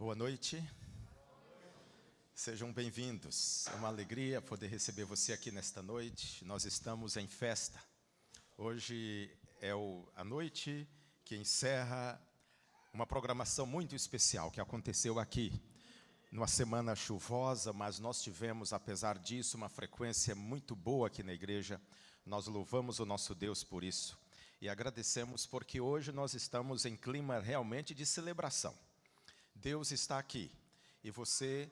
Boa noite, sejam bem-vindos. É uma alegria poder receber você aqui nesta noite. Nós estamos em festa. Hoje é a noite que encerra uma programação muito especial que aconteceu aqui. Numa semana chuvosa, mas nós tivemos, apesar disso, uma frequência muito boa aqui na igreja. Nós louvamos o nosso Deus por isso. E agradecemos porque hoje nós estamos em clima realmente de celebração. Deus está aqui e você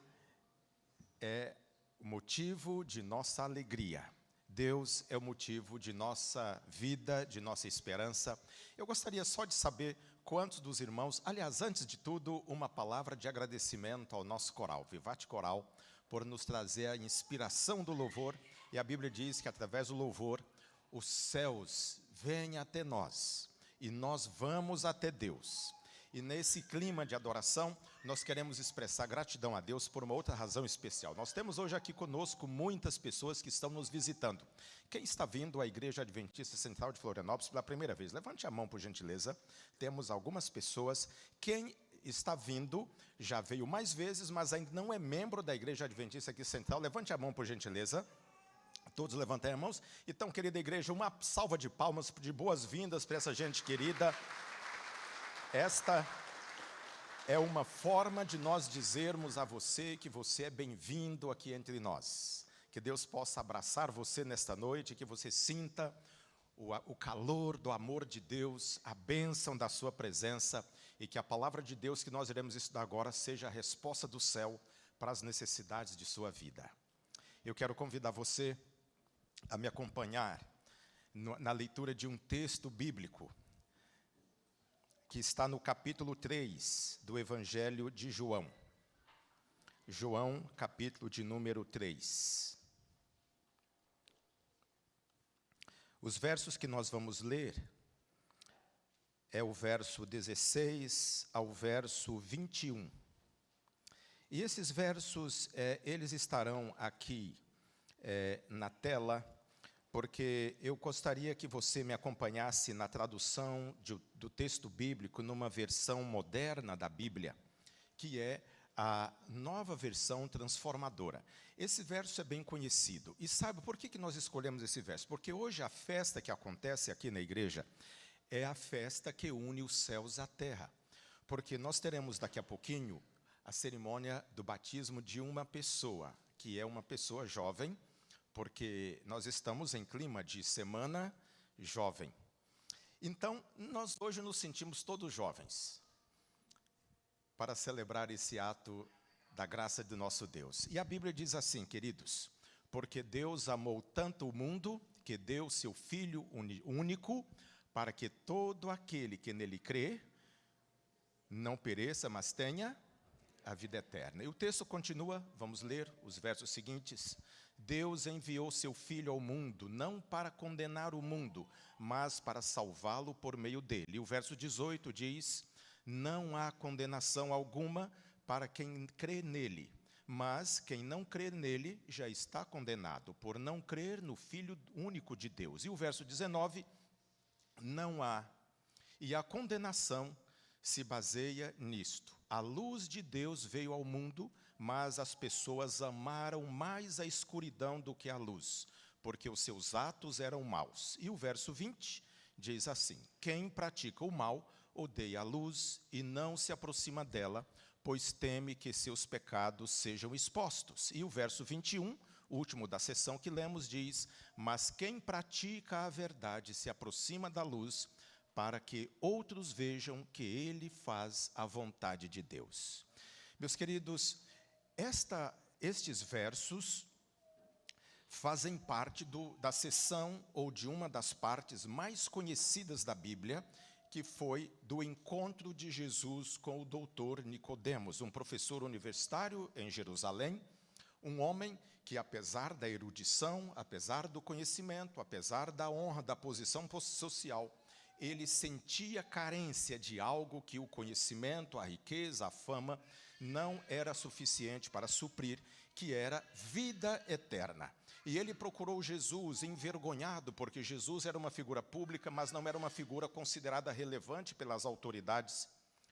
é o motivo de nossa alegria. Deus é o motivo de nossa vida, de nossa esperança. Eu gostaria só de saber quantos dos irmãos, aliás, antes de tudo, uma palavra de agradecimento ao nosso coral, Vivate Coral, por nos trazer a inspiração do louvor. E a Bíblia diz que através do louvor, os céus vêm até nós e nós vamos até Deus. E nesse clima de adoração, nós queremos expressar gratidão a Deus por uma outra razão especial. Nós temos hoje aqui conosco muitas pessoas que estão nos visitando. Quem está vindo à Igreja Adventista Central de Florianópolis pela primeira vez? Levante a mão, por gentileza. Temos algumas pessoas. Quem está vindo, já veio mais vezes, mas ainda não é membro da Igreja Adventista aqui Central. Levante a mão, por gentileza. Todos levantem as mãos. Então, querida igreja, uma salva de palmas de boas-vindas para essa gente querida. Esta é uma forma de nós dizermos a você que você é bem-vindo aqui entre nós. Que Deus possa abraçar você nesta noite, que você sinta o calor do amor de Deus, a bênção da sua presença, e que a palavra de Deus que nós iremos estudar agora seja a resposta do céu para as necessidades de sua vida. Eu quero convidar você a me acompanhar na leitura de um texto bíblico, que está no capítulo 3 do Evangelho de João. João, capítulo de número 3. Os versos que nós vamos ler é o verso 16 ao verso 21. E esses versos, eles estarão aqui na tela, porque eu gostaria que você me acompanhasse na tradução do texto bíblico numa versão moderna da Bíblia, que é a nova versão transformadora. Esse verso é bem conhecido. E sabe por que nós escolhemos esse verso? Porque hoje a festa que acontece aqui na igreja é a festa que une os céus à terra. Porque nós teremos daqui a pouquinho a cerimônia do batismo de uma pessoa, que é uma pessoa jovem, porque nós estamos em clima de semana jovem. Então, nós hoje nos sentimos todos jovens para celebrar esse ato da graça do nosso Deus. E a Bíblia diz assim, queridos: porque Deus amou tanto o mundo que deu seu Filho único, para que todo aquele que nele crê não pereça, mas tenha a vida eterna. E o texto continua, vamos ler os versos seguintes. Deus enviou seu Filho ao mundo, não para condenar o mundo, mas para salvá-lo por meio dele. E o verso 18 diz: não há condenação alguma para quem crê nele, mas quem não crê nele já está condenado, por não crer no Filho único de Deus. E o verso 19, não há. E a condenação se baseia nisto: a luz de Deus veio ao mundo, mas as pessoas amaram mais a escuridão do que a luz, porque os seus atos eram maus. E o verso 20 diz assim: quem pratica o mal odeia a luz e não se aproxima dela, pois teme que seus pecados sejam expostos. E o verso 21, o último da sessão que lemos, diz: mas quem pratica a verdade se aproxima da luz, para que outros vejam que ele faz a vontade de Deus. Meus queridos, estes versos fazem parte da seção ou de uma das partes mais conhecidas da Bíblia, que foi do encontro de Jesus com o doutor Nicodemos, um professor universitário em Jerusalém, um homem que, apesar da erudição, apesar do conhecimento, apesar da honra, da posição social, ele sentia carência de algo que o conhecimento, a riqueza, a fama não era suficiente para suprir, que era vida eterna. E ele procurou Jesus envergonhado, porque Jesus era uma figura pública, mas não era uma figura considerada relevante pelas autoridades,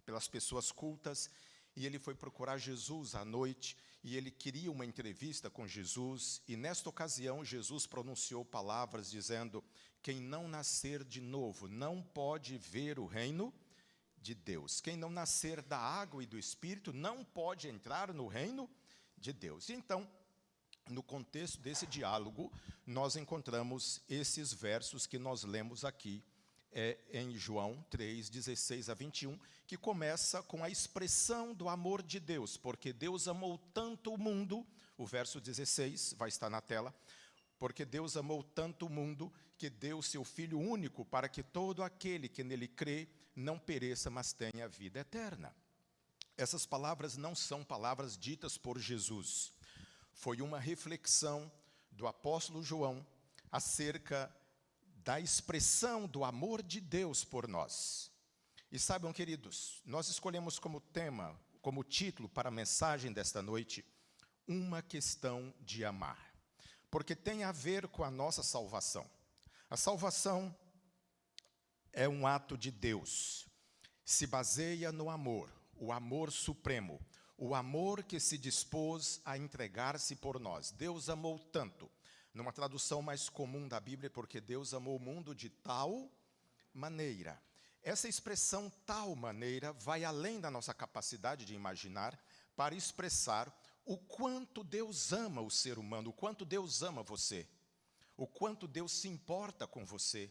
pelas pessoas cultas. e ele foi procurar Jesus à noite, e ele queria uma entrevista com Jesus, e nesta ocasião Jesus pronunciou palavras dizendo: quem não nascer de novo não pode ver o reino de Deus. Quem não nascer da água e do Espírito não pode entrar no reino de Deus. Então, no contexto desse diálogo, nós encontramos esses versos que nós lemos aqui, em João 3, 16 a 21, que começa com a expressão do amor de Deus, porque Deus amou tanto o mundo, o verso 16 vai estar na tela, porque Deus amou tanto o mundo que deu seu Filho único para que todo aquele que nele crê não pereça, mas tenha vida eterna. Essas palavras não são palavras ditas por Jesus. Foi uma reflexão do apóstolo João acerca da expressão do amor de Deus por nós. E saibam, queridos, nós escolhemos como tema, como título para a mensagem desta noite, uma questão de amar. Porque tem a ver com a nossa salvação. A salvação é um ato de Deus. Se baseia no amor, o amor supremo, o amor que se dispôs a entregar-se por nós. Deus amou tanto. Numa tradução mais comum da Bíblia, porque Deus amou o mundo de tal maneira. Essa expressão tal maneira vai além da nossa capacidade de imaginar para expressar o quanto Deus ama o ser humano, o quanto Deus ama você, o quanto Deus se importa com você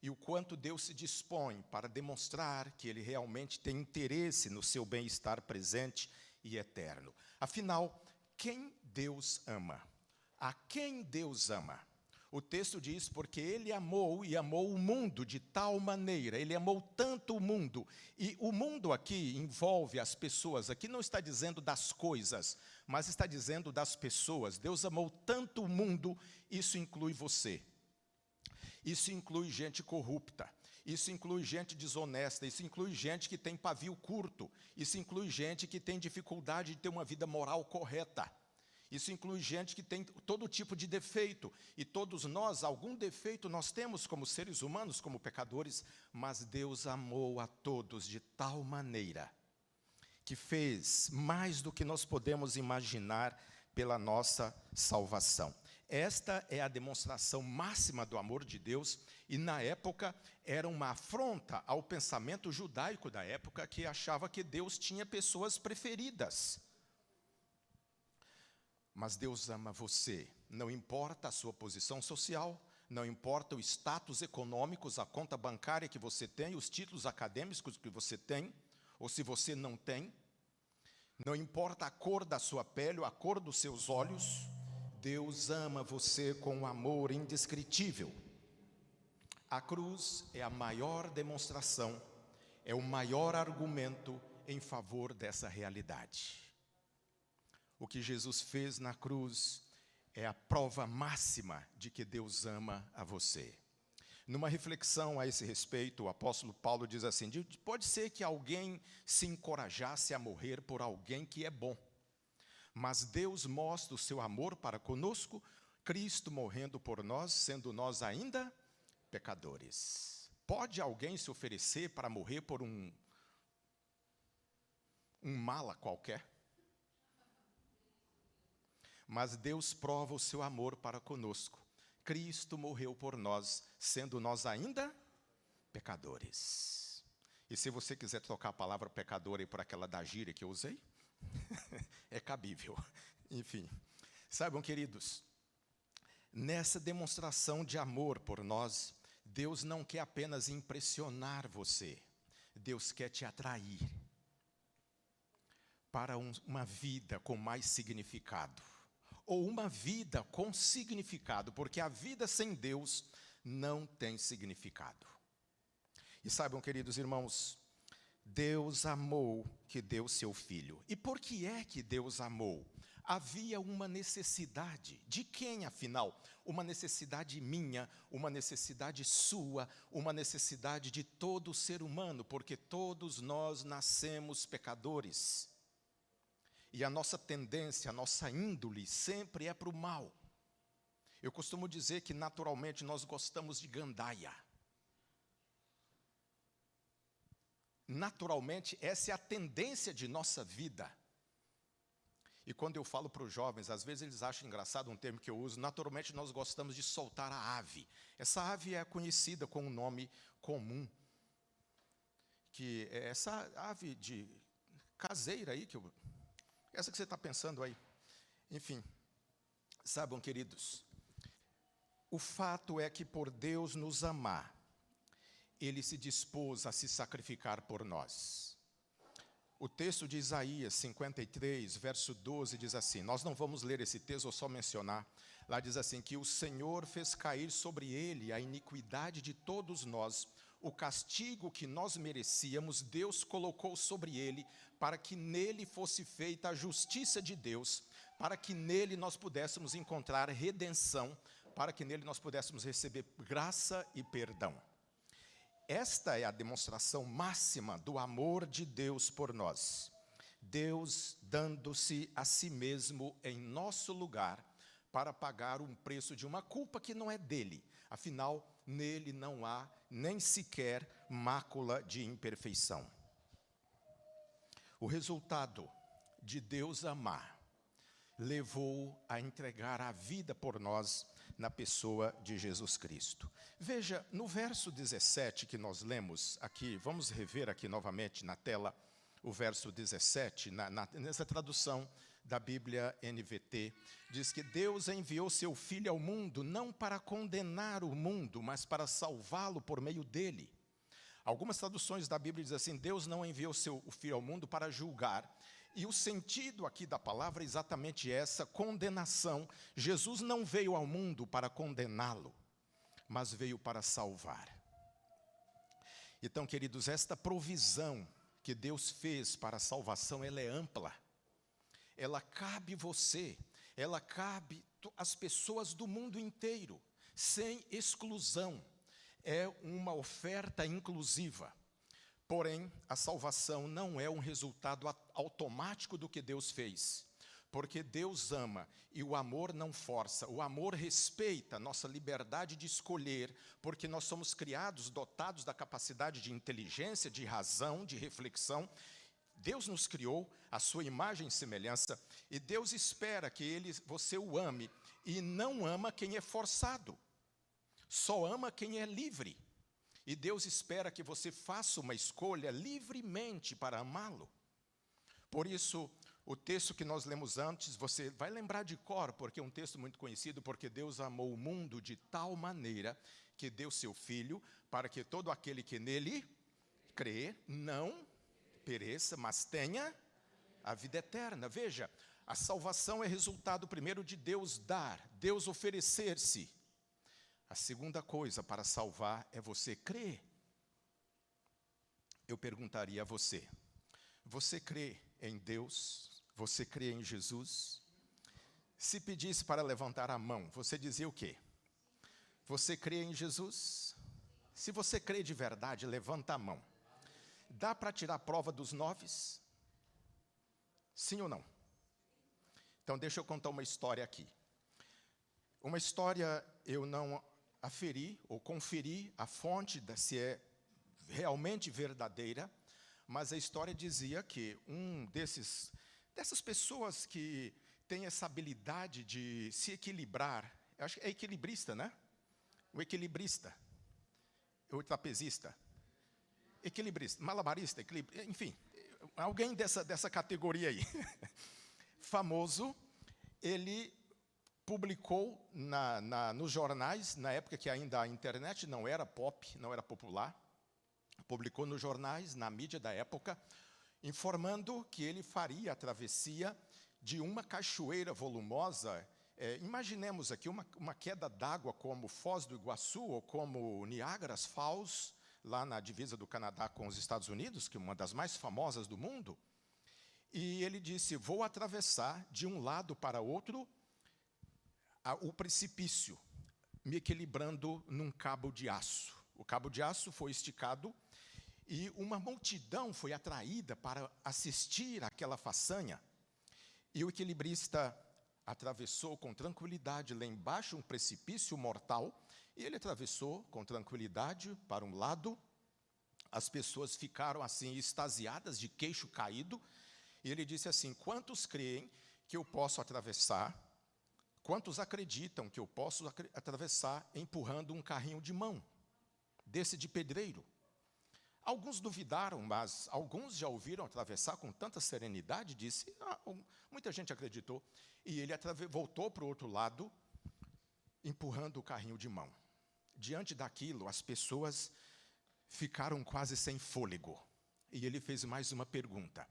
e o quanto Deus se dispõe para demonstrar que Ele realmente tem interesse no seu bem-estar presente e eterno. Afinal, quem Deus ama? A quem Deus ama? O texto diz, porque Ele amou e amou o mundo de tal maneira, Ele amou tanto o mundo, e o mundo aqui envolve as pessoas, aqui não está dizendo das coisas, mas está dizendo das pessoas. Deus amou tanto o mundo, isso inclui você, isso inclui gente corrupta, isso inclui gente desonesta, isso inclui gente que tem pavio curto, isso inclui gente que tem dificuldade de ter uma vida moral correta. Isso inclui gente que tem todo tipo de defeito, e todos nós, algum defeito nós temos como seres humanos, como pecadores, mas Deus amou a todos de tal maneira, que fez mais do que nós podemos imaginar pela nossa salvação. Esta é a demonstração máxima do amor de Deus, e na época era uma afronta ao pensamento judaico da época, que achava que Deus tinha pessoas preferidas. Mas Deus ama você, não importa a sua posição social, não importa o status econômico, a conta bancária que você tem, os títulos acadêmicos que você tem, ou se você não tem, não importa a cor da sua pele, a cor dos seus olhos, Deus ama você com um amor indescritível. A cruz é a maior demonstração, é o maior argumento em favor dessa realidade. O que Jesus fez na cruz é a prova máxima de que Deus ama a você. Numa reflexão a esse respeito, o apóstolo Paulo diz assim: pode ser que alguém se encorajasse a morrer por alguém que é bom, mas Deus mostra o seu amor para conosco, Cristo morrendo por nós, sendo nós ainda pecadores. Pode alguém se oferecer para morrer por um mala qualquer? Mas Deus prova o seu amor para conosco. Cristo morreu por nós, sendo nós ainda pecadores. E se você quiser trocar a palavra pecador aí por aquela da gíria que eu usei, é cabível. Enfim, saibam, queridos, nessa demonstração de amor por nós, Deus não quer apenas impressionar você, Deus quer te atrair para uma vida com mais significado. Ou uma vida com significado, porque a vida sem Deus não tem significado. E saibam, queridos irmãos, Deus amou que deu seu Filho. E por que é que Deus amou? Havia uma necessidade. De quem, afinal? Uma necessidade minha, uma necessidade sua, uma necessidade de todo ser humano, porque todos nós nascemos pecadores. E a nossa tendência, a nossa índole sempre é para o mal. Eu costumo dizer que naturalmente nós gostamos de gandaia. naturalmente, essa é a tendência de nossa vida. E quando eu falo para os jovens, às vezes eles acham engraçado um termo que eu uso, naturalmente nós gostamos de soltar a ave. Essa ave é conhecida com um nome comum, que é essa ave de caseira aí, essa que você está pensando aí. Enfim, sabem, queridos, o fato é que por Deus nos amar, Ele se dispôs a se sacrificar por nós. O texto de Isaías 53, verso 12, diz assim, nós não vamos ler esse texto, vou só mencionar. Lá diz assim, que o Senhor fez cair sobre ele a iniquidade de todos nós, o castigo que nós merecíamos, Deus colocou sobre ele, para que nele fosse feita a justiça de Deus, para que nele nós pudéssemos encontrar redenção, para que nele nós pudéssemos receber graça e perdão. Esta é a demonstração máxima do amor de Deus por nós. Deus dando-se a si mesmo em nosso lugar para pagar um preço de uma culpa que não é dele. Afinal, nele não há nem sequer mácula de imperfeição. O resultado de Deus amar levou a entregar a vida por nós na pessoa de Jesus Cristo. Veja, no verso 17 que nós lemos aqui, vamos rever aqui novamente na tela o verso 17, nessa tradução da Bíblia NVT, diz que Deus enviou seu Filho ao mundo não para condenar o mundo, mas para salvá-lo por meio dele. Algumas traduções da Bíblia dizem assim, Deus não enviou o Filho ao mundo para julgar. E o sentido aqui da palavra é exatamente essa, condenação. Jesus não veio ao mundo para condená-lo, mas veio para salvar. Então, queridos, esta provisão que Deus fez para a salvação, ela é ampla. Ela cabe você, ela cabe às pessoas do mundo inteiro, sem exclusão. É uma oferta inclusiva. Porém, a salvação não é um resultado automático do que Deus fez, porque Deus ama e o amor não força, o amor respeita a nossa liberdade de escolher, porque nós somos criados, dotados da capacidade de inteligência, de razão, de reflexão. Deus nos criou à sua imagem e semelhança, e Deus espera que você o ame, e não ama quem é forçado, só ama quem é livre. E Deus espera que você faça uma escolha livremente para amá-lo. Por isso, o texto que nós lemos antes, você vai lembrar de cor, porque é um texto muito conhecido, porque Deus amou o mundo de tal maneira que deu seu Filho, para que todo aquele que nele crê, não pereça, mas tenha a vida eterna. Veja, a salvação é resultado primeiro de Deus dar, Deus oferecer-se. A segunda coisa para salvar é você crer. Eu perguntaria a você, você crê em Deus? Você crê em Jesus? Se pedisse para levantar a mão, você dizia o quê? Você crê em Jesus? Se você crê de verdade, levanta a mão. Dá para tirar a prova dos 9? Sim ou não? Então deixa eu contar uma história aqui. Uma história eu não aferi ou conferi a fonte se é realmente verdadeira, mas a história dizia que dessas pessoas que tem essa habilidade de se equilibrar, eu acho que é equilibrista, né? O equilibrista, o trapezista, equilibrista, malabarista, enfim, alguém dessa categoria aí, famoso, ele publicou nos jornais, na época que ainda a internet não era pop, não era popular, publicou nos jornais, na mídia da época, informando que ele faria a travessia de uma cachoeira volumosa. Imaginemos aqui uma queda d'água como Foz do Iguaçu ou como Niagara Falls, lá na divisa do Canadá com os Estados Unidos, que é uma das mais famosas do mundo. E ele disse, vou atravessar de um lado para outro o precipício, me equilibrando num cabo de aço. O cabo de aço foi esticado e uma multidão foi atraída para assistir àquela façanha. E o equilibrista atravessou com tranquilidade lá embaixo um precipício mortal, e ele atravessou com tranquilidade para um lado, as pessoas ficaram assim, extasiadas, de queixo caído, e ele disse assim: quantos creem que eu posso atravessar? Quantos acreditam que eu posso atravessar empurrando um carrinho de mão, desse de pedreiro? Alguns duvidaram, mas alguns já ouviram atravessar com tanta serenidade, disse, muita gente acreditou. E ele voltou para o outro lado, empurrando o carrinho de mão. Diante daquilo, as pessoas ficaram quase sem fôlego. E ele fez mais uma pergunta: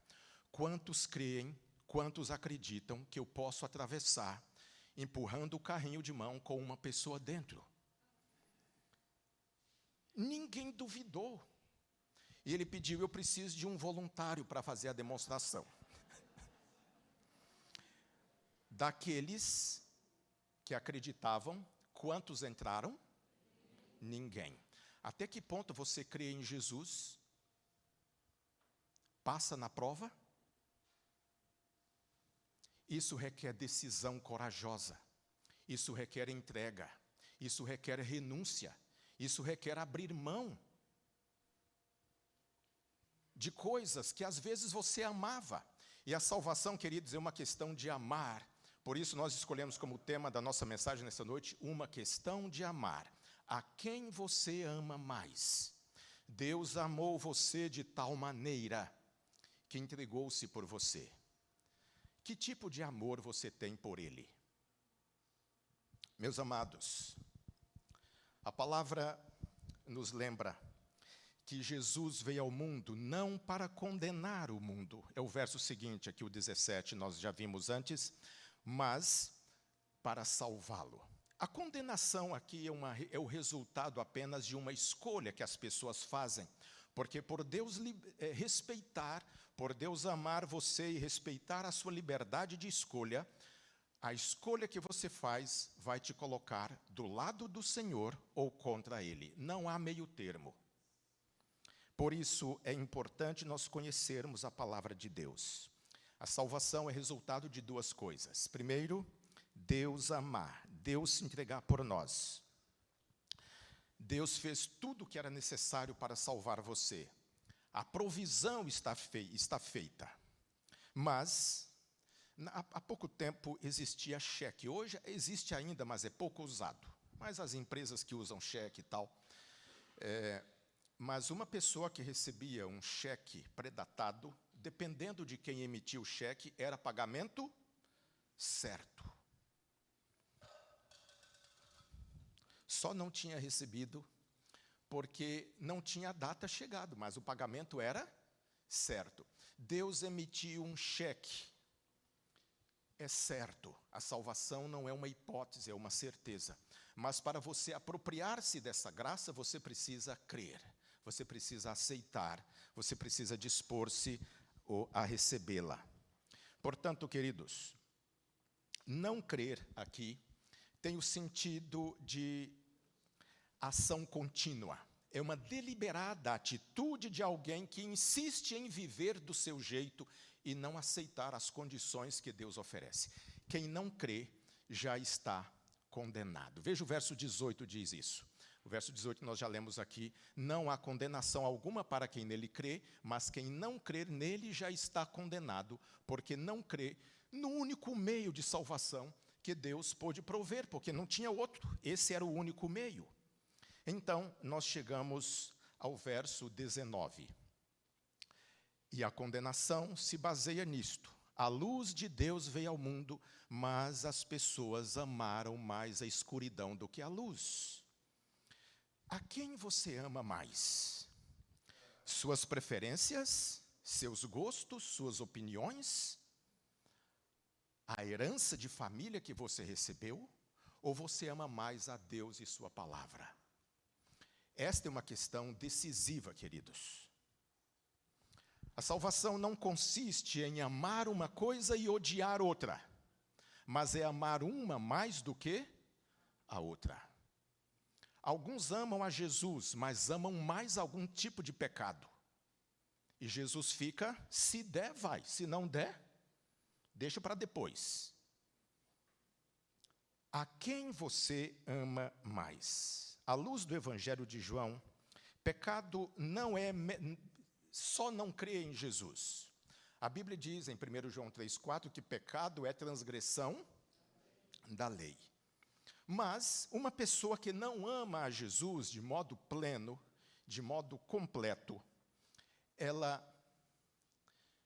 quantos creem, quantos acreditam que eu posso atravessar empurrando o carrinho de mão com uma pessoa dentro? Ninguém duvidou. E ele pediu: eu preciso de um voluntário para fazer a demonstração. Daqueles que acreditavam, quantos entraram? Ninguém. Até que ponto você crê em Jesus? Passa na prova? Isso requer decisão corajosa. Isso requer entrega. Isso requer renúncia. Isso requer abrir mão de coisas que às vezes você amava. E a salvação, queridos, é uma questão de amar. Por isso nós escolhemos como tema da nossa mensagem nessa noite, uma questão de amar. A quem você ama mais? Deus amou você de tal maneira que entregou-se por você. Que tipo de amor você tem por Ele? Meus amados, a palavra nos lembra que Jesus veio ao mundo não para condenar o mundo. É o verso seguinte, aqui o 17, nós já vimos antes, mas para salvá-lo. A condenação aqui é o resultado apenas de uma escolha que as pessoas fazem, porque por Deus respeitar, por Deus amar você e respeitar a sua liberdade de escolha, a escolha que você faz vai te colocar do lado do Senhor ou contra Ele. Não há meio termo. Por isso, é importante nós conhecermos a palavra de Deus. A salvação é resultado de duas coisas. Primeiro, Deus amar, Deus se entregar por nós. Deus fez tudo o que era necessário para salvar você. A provisão está feita. Mas, há pouco tempo existia cheque. Hoje existe ainda, mas é pouco usado. Mas as empresas que usam cheque e tal... Mas uma pessoa que recebia um cheque predatado, dependendo de quem emitiu o cheque, era pagamento certo. Só não tinha recebido porque não tinha data chegado, mas o pagamento era certo. Deus emitiu um cheque. É certo, a salvação não é uma hipótese, é uma certeza. Mas para você apropriar-se dessa graça, você precisa crer. Você precisa aceitar, você precisa dispor-se a recebê-la. Portanto, queridos, não crer aqui tem o sentido de ação contínua. É uma deliberada atitude de alguém que insiste em viver do seu jeito e não aceitar as condições que Deus oferece. Quem não crê já está condenado. Veja o verso 18, diz isso. O verso 18 nós já lemos aqui: não há condenação alguma para quem nele crê, mas quem não crer nele já está condenado, porque não crê no único meio de salvação que Deus pôde prover, porque não tinha outro, esse era o único meio. Então, nós chegamos ao verso 19. E a condenação se baseia nisto: a luz de Deus veio ao mundo, mas as pessoas amaram mais a escuridão do que a luz. A quem você ama mais? Suas preferências, seus gostos, suas opiniões? A herança de família que você recebeu? Ou você ama mais a Deus e sua palavra? Esta é uma questão decisiva, queridos. A salvação não consiste em amar uma coisa e odiar outra, mas é amar uma mais do que a outra. Alguns amam a Jesus, mas amam mais algum tipo de pecado. E Jesus fica: se der, vai. Se não der, deixa para depois. A quem você ama mais? À luz do Evangelho de João, Pecado não é só não crer em Jesus. A Bíblia diz em 1 João 3,4 que pecado é transgressão da lei. Mas uma pessoa que não ama a Jesus de modo pleno, de modo completo, ela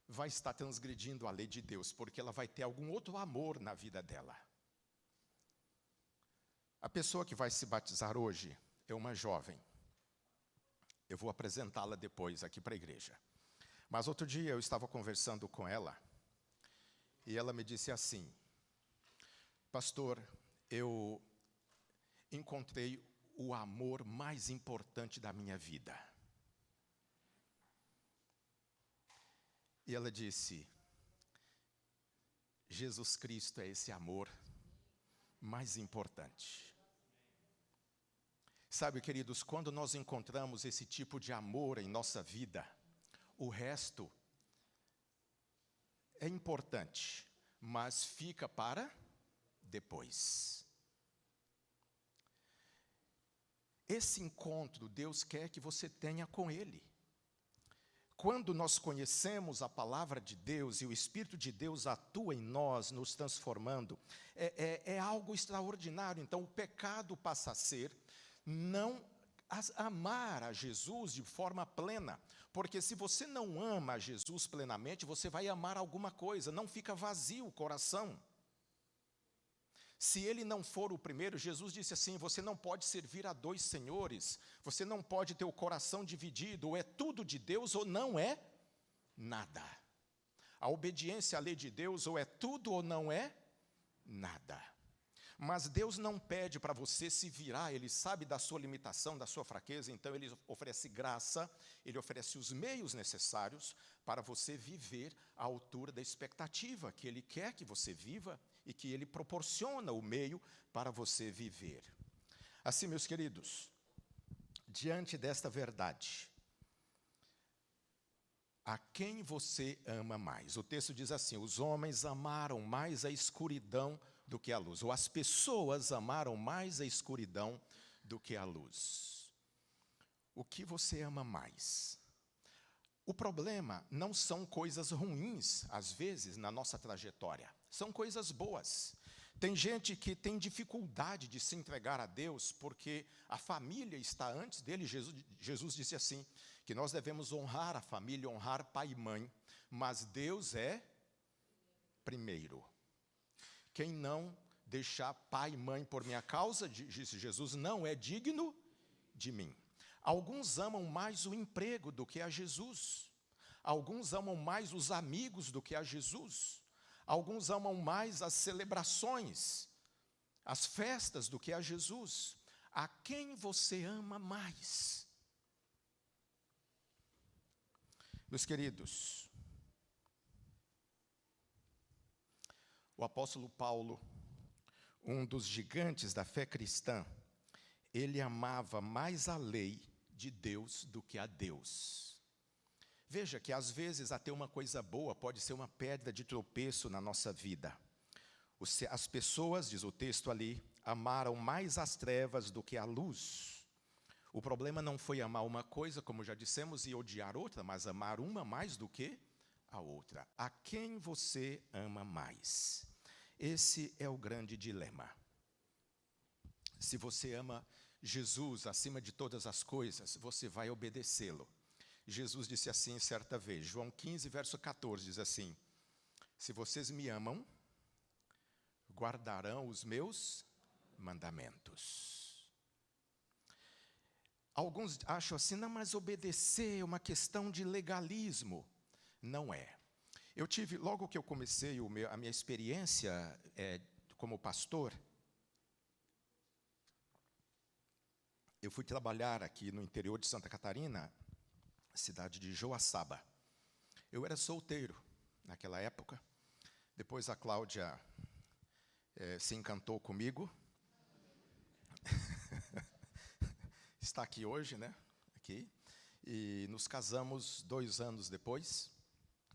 vai estar transgredindo a lei de Deus, porque ela vai ter algum outro amor na vida dela. A pessoa que vai se batizar hoje é uma jovem. Eu vou apresentá-la depois aqui para a igreja. Mas outro dia eu estava conversando com ela, e ela me disse assim: pastor, eu encontrei o amor mais importante da minha vida. E ela disse: Jesus Cristo é esse amor mais importante. Sabe, queridos, quando nós encontramos esse tipo de amor em nossa vida, o resto é importante, mas fica para depois. Esse encontro, Deus quer que você tenha com Ele. Quando nós conhecemos a palavra de Deus e o Espírito de Deus atua em nós, nos transformando, é algo extraordinário. Então, o pecado passa a ser não amar a Jesus de forma plena. Porque se você não ama a Jesus plenamente, você vai amar alguma coisa, não fica vazio o coração. Se ele não for o primeiro, Jesus disse assim: você não pode servir a dois senhores, você não pode ter o coração dividido, ou é tudo de Deus ou não é nada. A obediência à lei de Deus ou é tudo ou não é nada. Mas Deus não pede para você se virar, Ele sabe da sua limitação, da sua fraqueza, então Ele oferece graça, Ele oferece os meios necessários para você viver à altura da expectativa que Ele quer que você viva e que Ele proporciona o meio para você viver. Assim, meus queridos, diante desta verdade, a quem você ama mais? O texto diz assim: os homens amaram mais a escuridão do que a luz, ou as pessoas amaram mais a escuridão do que a luz. O que você ama mais? O problema não são coisas ruins, às vezes, na nossa trajetória. São coisas boas. Tem gente que tem dificuldade de se entregar a Deus porque a família está antes dele. Jesus disse assim, que nós devemos honrar a família, honrar pai e mãe, mas Deus é primeiro. Quem não deixar pai e mãe por minha causa, disse Jesus, não é digno de mim. Alguns amam mais o emprego do que a Jesus. Alguns amam mais os amigos do que a Jesus. Alguns amam mais as celebrações, as festas do que a Jesus. A quem você ama mais? Meus queridos, o apóstolo Paulo, um dos gigantes da fé cristã, ele amava mais a lei de Deus do que a Deus. Veja que às vezes até uma coisa boa pode ser uma pedra de tropeço na nossa vida. As pessoas, diz o texto ali, amaram mais as trevas do que a luz. O problema não foi amar uma coisa, como já dissemos, e odiar outra, mas amar uma mais do que a outra. A quem você ama mais? Esse é o grande dilema. Se você ama Jesus acima de todas as coisas, você vai obedecê-lo. Jesus disse assim certa vez, João 15, verso 14, diz assim: se vocês me amam, guardarão os meus mandamentos. Alguns acham assim, não, mas obedecer é uma questão de legalismo. Não é. Eu tive, logo que eu comecei a minha experiência como pastor, eu fui trabalhar aqui no interior de Santa Catarina, cidade de Joaçaba. Eu era solteiro naquela época. Depois a Cláudia se encantou comigo. Está aqui hoje, né? Aqui. E nos casamos 2 anos depois.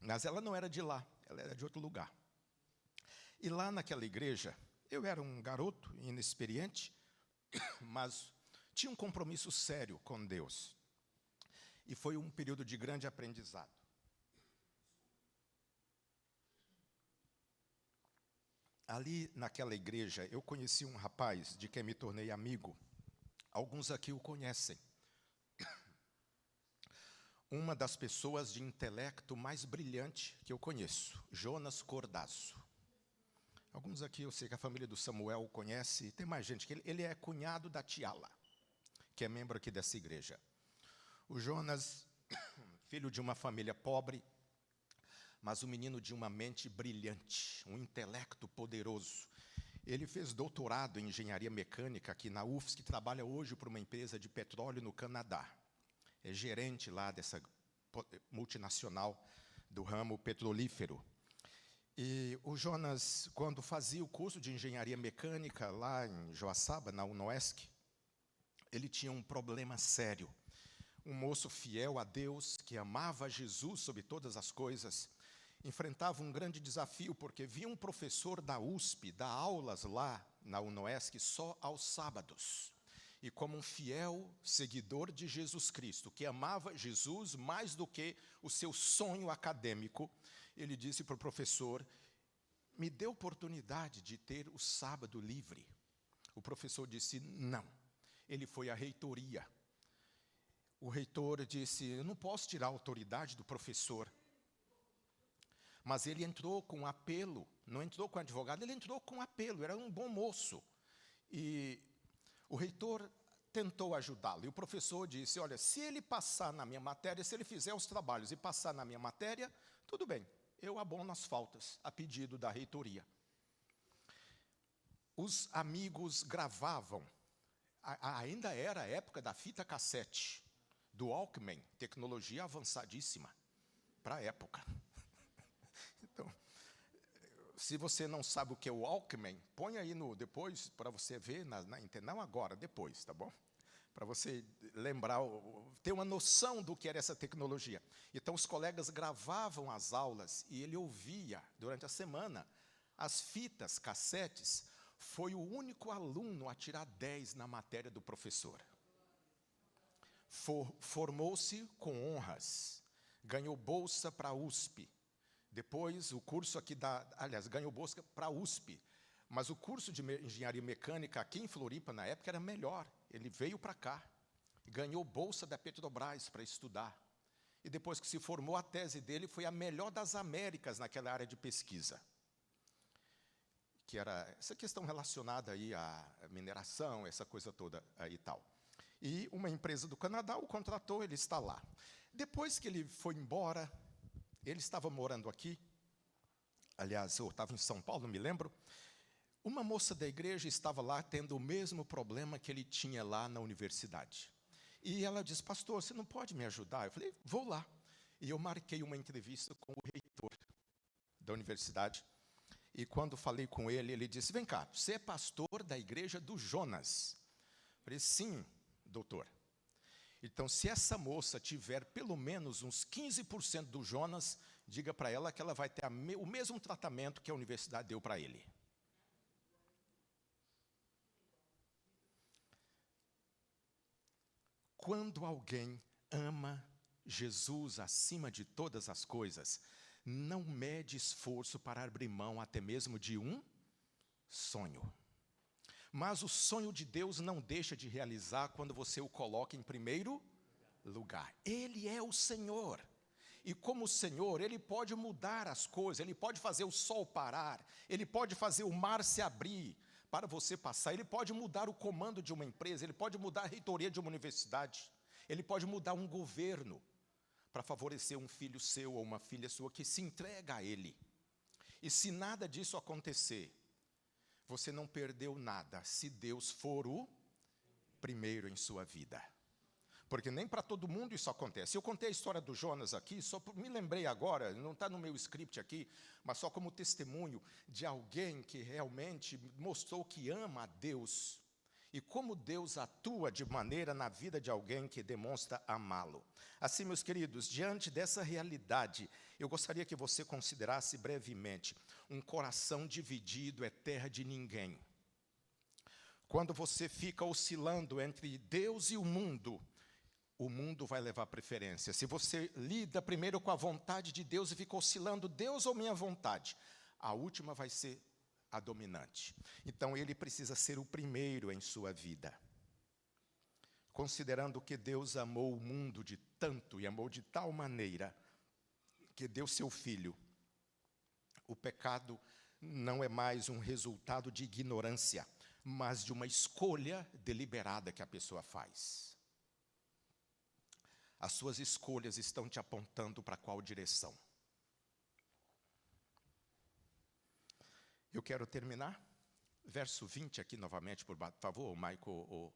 Mas ela não era de lá, ela era de outro lugar. E lá naquela igreja, eu era um garoto inexperiente, mas tinha um compromisso sério com Deus. E foi um período de grande aprendizado. Ali naquela igreja, eu conheci um rapaz de quem me tornei amigo. Alguns aqui o conhecem. Uma das pessoas de intelecto mais brilhante que eu conheço, Jonas Cordazo. Alguns aqui, eu sei que a família do Samuel o conhece. Tem mais gente, que ele é cunhado da Tiala, que é membro aqui dessa igreja. O Jonas, filho de uma família pobre, mas um menino de uma mente brilhante, um intelecto poderoso. Ele fez doutorado em engenharia mecânica aqui na UFSC, que trabalha hoje para uma empresa de petróleo no Canadá. É gerente lá dessa multinacional do ramo petrolífero. E o Jonas, quando fazia o curso de engenharia mecânica lá em Joaçaba, na UNOESC, ele tinha um problema sério. Um moço fiel a Deus, que amava Jesus sobre todas as coisas, enfrentava um grande desafio, porque via um professor da USP dar aulas lá na UNOESC só aos sábados. E como um fiel seguidor de Jesus Cristo, que amava Jesus mais do que o seu sonho acadêmico, ele disse para o professor: me dê oportunidade de ter o sábado livre. O professor disse não. Ele foi à reitoria. O reitor disse: eu não posso tirar a autoridade do professor. Mas ele entrou com apelo, não entrou com advogado, ele entrou com apelo, era um bom moço. E o reitor tentou ajudá-lo. E o professor disse: olha, se ele passar na minha matéria, se ele fizer os trabalhos e passar na minha matéria, tudo bem, eu abono as faltas, a pedido da reitoria. Os amigos gravavam, ainda era a época da fita cassete, do Walkman, tecnologia avançadíssima para a época. Então, se você não sabe o que é o Walkman, põe aí depois para você ver na internet, não agora, depois, tá bom? Para você lembrar, ter uma noção do que era essa tecnologia. Então, os colegas gravavam as aulas e ele ouvia durante a semana as fitas, cassetes. Foi o único aluno a tirar 10 na matéria do professor. Formou-se com honras, ganhou bolsa para a USP. Depois, o curso aqui ganhou bolsa para a USP. Mas o curso de engenharia mecânica aqui em Floripa, na época, era melhor. Ele veio para cá, ganhou bolsa da Petrobras para estudar. E depois que se formou, a tese dele foi a melhor das Américas naquela área de pesquisa. Que era essa questão relacionada aí à mineração, essa coisa toda aí e tal. E uma empresa do Canadá o contratou, ele está lá. Depois que ele foi embora, ele estava morando aqui, aliás, eu estava em São Paulo, não me lembro. Uma moça da igreja estava lá tendo o mesmo problema que ele tinha lá na universidade. E ela disse: pastor, você não pode me ajudar? Eu falei: vou lá. E eu marquei uma entrevista com o reitor da universidade. E quando falei com ele, ele disse: vem cá, você é pastor da igreja do Jonas? Eu falei: sim, doutor. Então, se essa moça tiver pelo menos uns 15% do Jonas, diga para ela que ela vai ter o mesmo tratamento que a universidade deu para ele. Quando alguém ama Jesus acima de todas as coisas, não mede esforço para abrir mão até mesmo de um sonho. Mas o sonho de Deus não deixa de realizar quando você o coloca em primeiro lugar. Ele é o Senhor. E como Senhor, Ele pode mudar as coisas, Ele pode fazer o sol parar, Ele pode fazer o mar se abrir para você passar, Ele pode mudar o comando de uma empresa, Ele pode mudar a reitoria de uma universidade, Ele pode mudar um governo para favorecer um filho seu ou uma filha sua que se entrega a Ele. E se nada disso acontecer, você não perdeu nada se Deus for o primeiro em sua vida. Porque nem para todo mundo isso acontece. Eu contei a história do Jonas aqui, me lembrei agora, não está no meu script aqui, mas só como testemunho de alguém que realmente mostrou que ama a Deus. E como Deus atua de maneira na vida de alguém que demonstra amá-lo. Assim, meus queridos, diante dessa realidade, eu gostaria que você considerasse brevemente: um coração dividido é terra de ninguém. Quando você fica oscilando entre Deus e o mundo, o mundo vai levar preferência. Se você lida primeiro com a vontade de Deus e fica oscilando, Deus ou minha vontade, a última vai ser a dominante. Então, ele precisa ser o primeiro em sua vida. Considerando que Deus amou o mundo de tanto e amou de tal maneira que deu seu Filho, o pecado não é mais um resultado de ignorância, mas de uma escolha deliberada que a pessoa faz. As suas escolhas estão te apontando para qual direção? Eu quero terminar. Verso 20 aqui novamente, por favor, Michael,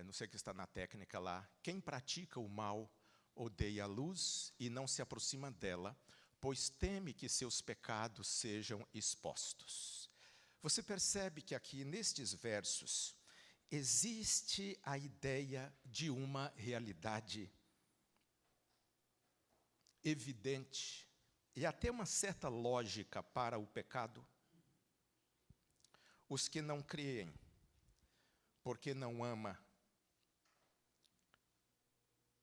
não sei o que está na técnica lá. Quem pratica o mal odeia a luz e não se aproxima dela, pois teme que seus pecados sejam expostos. Você percebe que aqui nestes versos existe a ideia de uma realidade evidente e até uma certa lógica para o pecado. Os que não creem, porque não ama,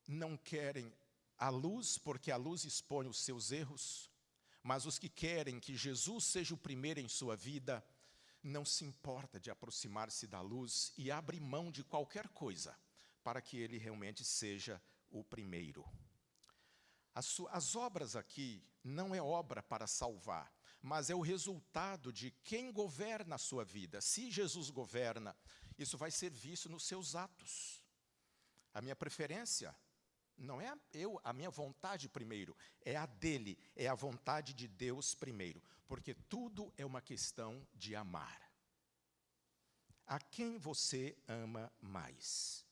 não querem a luz, porque a luz expõe os seus erros, mas os que querem que Jesus seja o primeiro em sua vida, não se importa de aproximar-se da luz e abre mão de qualquer coisa para que ele realmente seja o primeiro. As obras aqui não é obra para salvar, mas é o resultado de quem governa a sua vida. Se Jesus governa, isso vai ser visto nos seus atos. A minha preferência não é a minha vontade primeiro, é a dele, é a vontade de Deus primeiro, porque tudo é uma questão de amar. A quem você ama mais?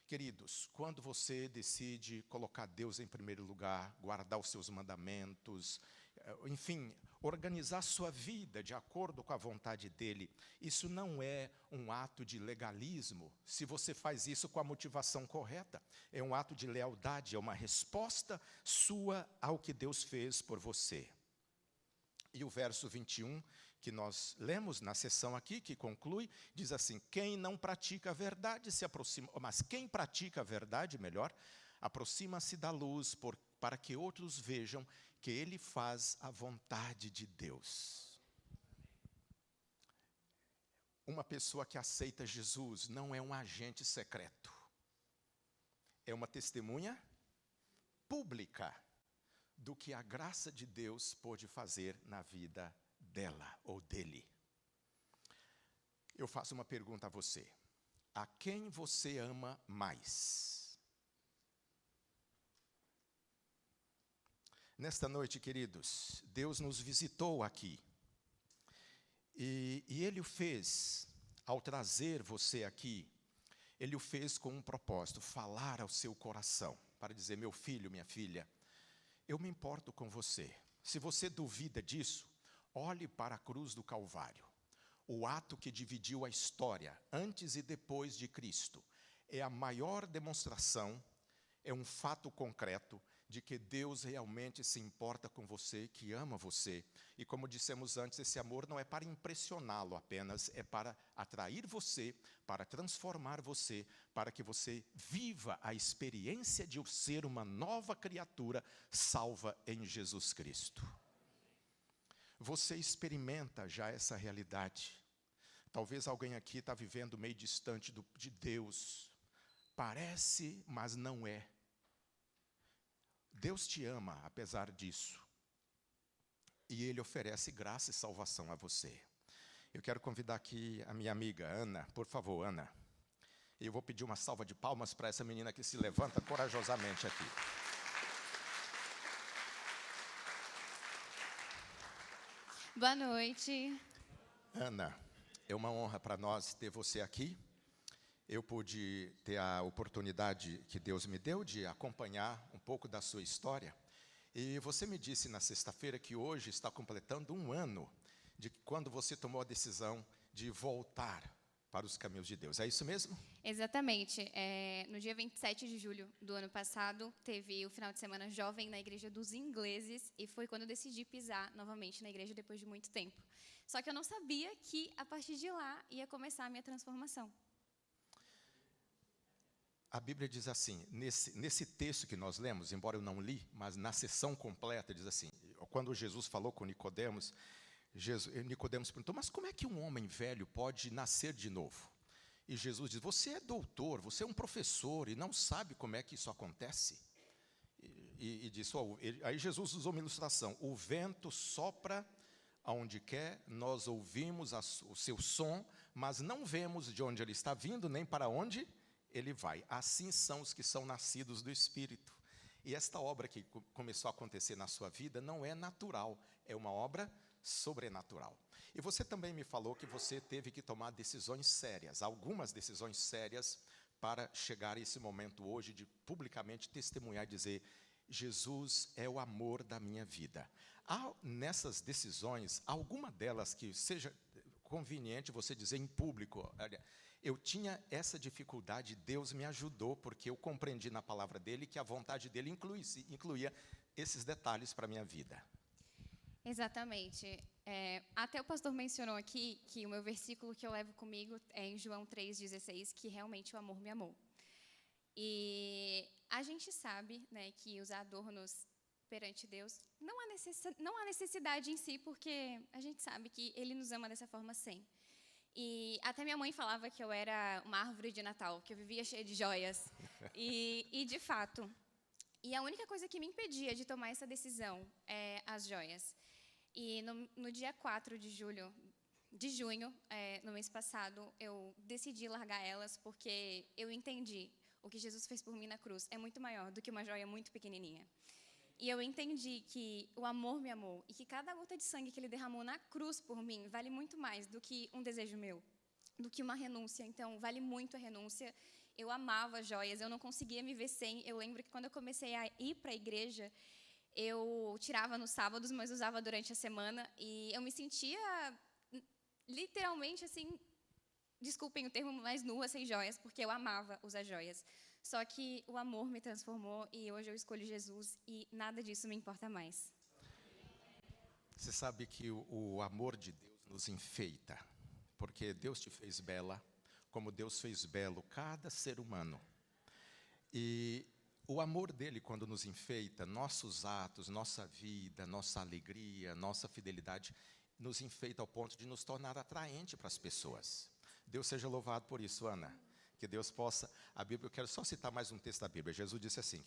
Queridos, quando você decide colocar Deus em primeiro lugar, guardar os seus mandamentos, enfim, organizar sua vida de acordo com a vontade dele, isso não é um ato de legalismo, se você faz isso com a motivação correta. É um ato de lealdade, é uma resposta sua ao que Deus fez por você. E o verso 21, que nós lemos na sessão aqui, que conclui, diz assim: quem não pratica a verdade se aproxima, mas quem pratica a verdade, melhor, aproxima-se da luz para que outros vejam que ele faz a vontade de Deus. Uma pessoa que aceita Jesus não é um agente secreto, é uma testemunha pública do que a graça de Deus pôde fazer na vida dela ou dele. Eu faço uma pergunta a você: a quem você ama mais? Nesta noite, queridos, Deus nos visitou aqui. E Ele o fez, ao trazer você aqui, Ele o fez com um propósito: falar ao seu coração, para dizer: meu filho, minha filha, eu me importo com você. Se você duvida disso, olhe para a cruz do Calvário. O ato que dividiu a história, antes e depois de Cristo, é a maior demonstração, é um fato concreto de que Deus realmente se importa com você, que ama você. E como dissemos antes, esse amor não é para impressioná-lo apenas, é para atrair você, para transformar você, para que você viva a experiência de ser uma nova criatura salva em Jesus Cristo. Você experimenta já essa realidade. Talvez alguém aqui está vivendo meio distante de Deus. Parece, mas não é. Deus te ama apesar disso. E Ele oferece graça e salvação a você. Eu quero convidar aqui a minha amiga Ana. Por favor, Ana. Eu vou pedir uma salva de palmas para essa menina que se levanta corajosamente aqui. Boa noite. Ana, é uma honra para nós ter você aqui. Eu pude ter a oportunidade que Deus me deu de acompanhar um pouco da sua história. E você me disse na sexta-feira que hoje está completando um ano de quando você tomou a decisão de voltar para os caminhos de Deus. É isso mesmo? Exatamente. No dia 27 de julho do ano passado, teve o final de semana jovem na Igreja dos Ingleses, e foi quando eu decidi pisar novamente na igreja depois de muito tempo. Só que eu não sabia que, a partir de lá, ia começar a minha transformação. A Bíblia diz assim, nesse texto que nós lemos, embora eu não li, mas na sessão completa diz assim, quando Jesus falou com Nicodemos, Nicodemos perguntou, mas como é que um homem velho pode nascer de novo? E Jesus diz, você é doutor, você é um professor e não sabe como é que isso acontece? E disse, aí Jesus usou uma ilustração, o vento sopra aonde quer, nós ouvimos o seu som, mas não vemos de onde ele está vindo, nem para onde ele vai. Assim são os que são nascidos do Espírito. E esta obra que começou a acontecer na sua vida não é natural, é uma obra sobrenatural. E você também me falou que você teve que tomar decisões sérias, algumas decisões sérias, para chegar a esse momento hoje de publicamente testemunhar e dizer, Jesus é o amor da minha vida. Há nessas decisões, alguma delas que seja conveniente você dizer em público, olha, eu tinha essa dificuldade, Deus me ajudou, porque eu compreendi na palavra dele que a vontade dele incluía esses detalhes para a minha vida. Exatamente. Até o pastor mencionou aqui que o meu versículo que eu levo comigo é em João 3,16, que realmente o amor me amou. E a gente sabe, né, que os adornos perante Deus não há necessidade em si, porque a gente sabe que Ele nos ama dessa forma sempre. E até minha mãe falava que eu era uma árvore de Natal, que eu vivia cheia de joias. E de fato. E a única coisa que me impedia de tomar essa decisão é as joias. E no dia 4 de junho, no mês passado, eu decidi largar elas porque eu entendi o que Jesus fez por mim na cruz é muito maior do que uma joia muito pequenininha. E eu entendi que o amor me amou e que cada gota de sangue que ele derramou na cruz por mim vale muito mais do que um desejo meu, do que uma renúncia. Então, vale muito a renúncia. Eu amava joias, eu não conseguia me ver sem. Eu lembro que quando eu comecei a ir para a igreja, eu tirava nos sábados, mas usava durante a semana. E eu me sentia literalmente assim, desculpem o termo, mais nua sem joias, porque eu amava usar joias. Só que o amor me transformou e hoje eu escolho Jesus e nada disso me importa mais. Você sabe que o amor de Deus nos enfeita, porque Deus te fez bela, como Deus fez belo cada ser humano. E o amor dele, quando nos enfeita, nossos atos, nossa vida, nossa alegria, nossa fidelidade, nos enfeita ao ponto de nos tornar atraente para as pessoas. Deus seja louvado por isso, Ana. Que Deus possa, a Bíblia, eu quero só citar mais um texto da Bíblia. Jesus disse assim,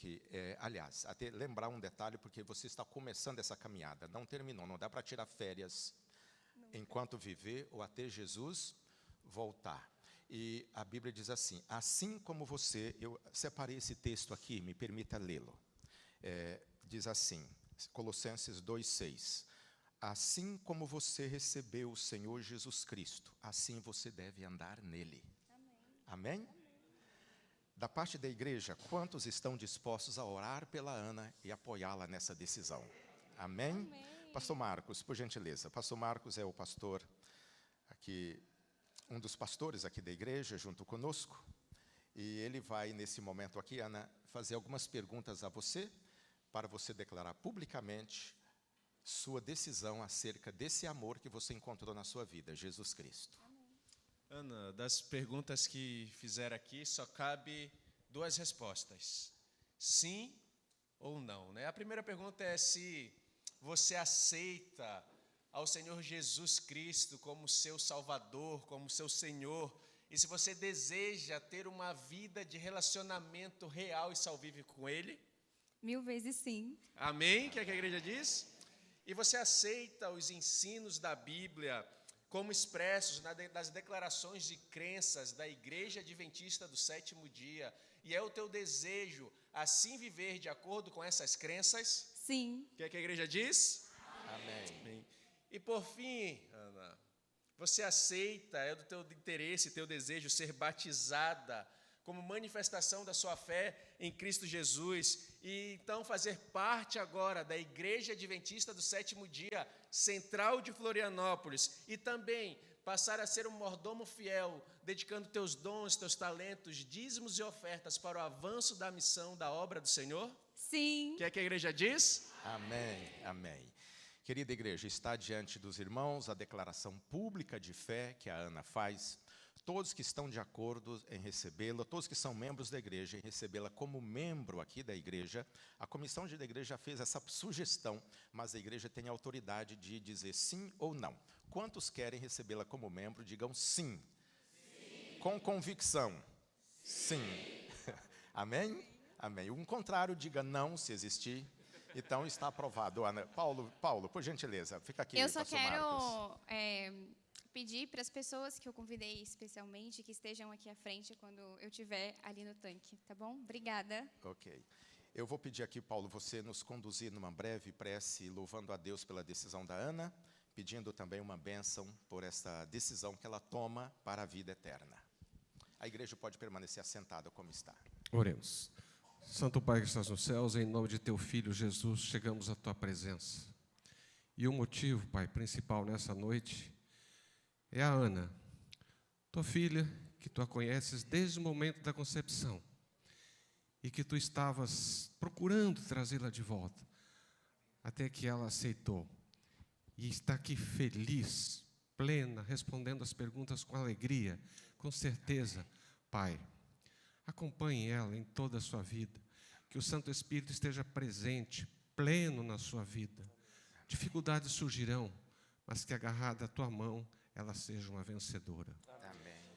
aliás, até lembrar um detalhe, porque você está começando essa caminhada, não terminou, não dá para tirar férias enquanto viver ou até Jesus voltar. E a Bíblia diz assim como você, eu separei esse texto aqui, me permita lê-lo. Diz assim, Colossenses 2,6, assim como você recebeu o Senhor Jesus Cristo, assim você deve andar nele. Amém? Da parte da igreja, quantos estão dispostos a orar pela Ana e apoiá-la nessa decisão? Amém? Amém. Pastor Marcos, por gentileza. Pastor Marcos é o pastor aqui, um dos pastores aqui da igreja, junto conosco. E ele vai, nesse momento aqui, Ana, fazer algumas perguntas a você, para você declarar publicamente sua decisão acerca desse amor que você encontrou na sua vida, Jesus Cristo. Ana, das perguntas que fizeram aqui, só cabe 2 respostas. Sim ou não, né? A primeira pergunta é se você aceita ao Senhor Jesus Cristo como seu Salvador, como seu Senhor, e se você deseja ter uma vida de relacionamento real e salvífico com Ele. 1000 vezes sim. Amém? O que é que a igreja diz? E você aceita os ensinos da Bíblia como expressos nas declarações de crenças da Igreja Adventista do Sétimo Dia, e é o teu desejo assim viver de acordo com essas crenças? Sim. O que é que a igreja diz? Amém. E por fim, Ana, você aceita, é do teu interesse, teu desejo ser batizada como manifestação da sua fé em Cristo Jesus, e então fazer parte agora da Igreja Adventista do Sétimo Dia, Central de Florianópolis, e também passar a ser um mordomo fiel, dedicando teus dons, teus talentos, dízimos e ofertas para o avanço da missão, da obra do Senhor? Sim. O que é que a igreja diz? Amém, amém. Querida igreja, está diante dos irmãos a declaração pública de fé que a Ana faz, Todos que estão de acordo em recebê-la, todos que são membros da igreja em recebê-la como membro aqui da igreja, a comissão da igreja fez essa sugestão, mas a igreja tem a autoridade de dizer sim ou não. Quantos querem recebê-la como membro, digam sim. Sim. Com convicção. Sim. Amém? Amém. O contrário, diga não, se existir. Então, está aprovado. Ana. Paulo, por gentileza, fica aqui. Eu só quero pedir para as pessoas que eu convidei especialmente que estejam aqui à frente quando eu estiver ali no tanque, tá bom? Obrigada. Ok. Eu vou pedir aqui, Paulo, você nos conduzir numa breve prece, louvando a Deus pela decisão da Ana, pedindo também uma bênção por essa decisão que ela toma para a vida eterna. A igreja pode permanecer assentada como está. Oremos. Santo Pai que estás nos céus, em nome de teu Filho Jesus, chegamos à tua presença. E o motivo, Pai, principal nessa noite é a Ana, tua filha, que tu a conheces desde o momento da concepção e que tu estavas procurando trazê-la de volta, até que ela aceitou. E está aqui feliz, plena, respondendo as perguntas com alegria, com certeza. Pai, acompanhe ela em toda a sua vida, que o Santo Espírito esteja presente, pleno na sua vida. Dificuldades surgirão, mas que agarrada à tua mão, ela seja uma vencedora. Amém.